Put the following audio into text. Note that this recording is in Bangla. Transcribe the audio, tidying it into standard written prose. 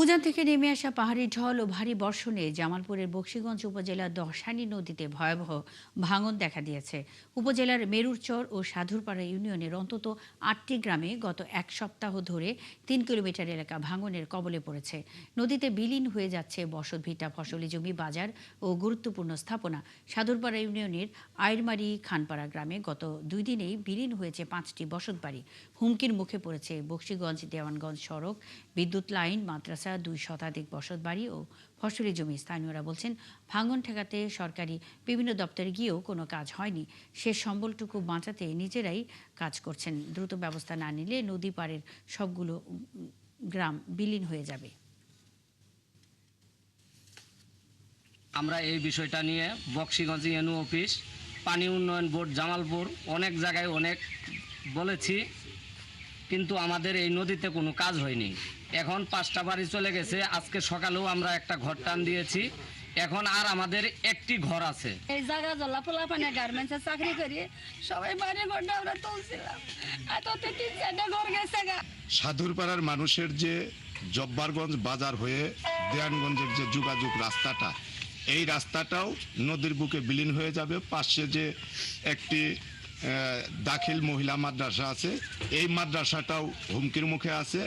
উজান থেকে নেমে আসা পাহাড়ি ঢল ও ভারী বর্ষণে জামালপুরের বকশীগঞ্জ উপজেলার দশানী নদীতে ভয়াবহ ভাঙন দেখা দিয়েছে। উপজেলার মেরুরচর ও সাধুরপাড়া ইউনিয়নের অন্তত ৮টি গ্রামে গত এক সপ্তাহ ধরে ৩ কিলোমিটার এলাকা ভাঙনের কবলে পড়েছে। নদীতে বিলীন হয়ে যাচ্ছে বসতভিটা, ফসলি জমি, বাজার ও গুরুত্বপূর্ণ স্থাপনা। সাধুরপাড়া ইউনিয়নের আইরমারি খানপাড়া গ্রামে গত ২ দিনেই বিলীন হয়েছে ৫টি বসতবাড়ি। হুমকির মুখে পড়েছে বকশীগঞ্জ দেওয়ানগঞ্জ সড়ক, বিদ্যুৎ লাইন, মাদ্রাসা, ২ শতাধিক বসতবাড়ি ও ফসলি জমি। স্থানীয়রা বলছেন, ভাঙন ঠেকাতে সরকারি বিভিন্ন দপ্তরে গিয়েও কোনো কাজ হয়নি। শেষ সম্বলটুকু বাঁচাতে নিজেরাই কাজ করছেন। দ্রুত ব্যবস্থা না নিলে নদী পাড়ের সবগুলো গ্রাম বিলীন হয়ে যাবে। আমরা এই বিষয়টা নিয়ে বকশীগঞ্জ ইউনো অফিস, পানি উন্নয়ন বোর্ড, জামালপুর অনেক জায়গায় অনেক বলেছি, কিন্তু আমাদের এই নদীতে কোনো কাজ হয়নি। এখন 5টা বাড়ি চলে গেছে। আজকে সকালেও আমরা একটা ঘর টান দিয়েছি। এখন আর আমাদের একটি ঘর আছে। এই জায়গা জল্লা পোলাপানে গার্মেন্টসে চাকরি করি, সবাই বাড়ি ঘরটা আমরা তুলছিলাম। এত 3-4টা ঘর গেছে গা। সাধুরপাড়ার মানুষের যে জব্বারগঞ্জ বাজার হয়ে দেয়ানগঞ্জের যে যোগাযোগ রাস্তাটা, এই রাস্তাটাও নদীর বুকে বিলীন হয়ে যাবে। পাশে যে একটি দাখিল মহিলা মাদ্রাসা আছে, এই মাদ্রাসাটাও হুমকির মুখে আছে।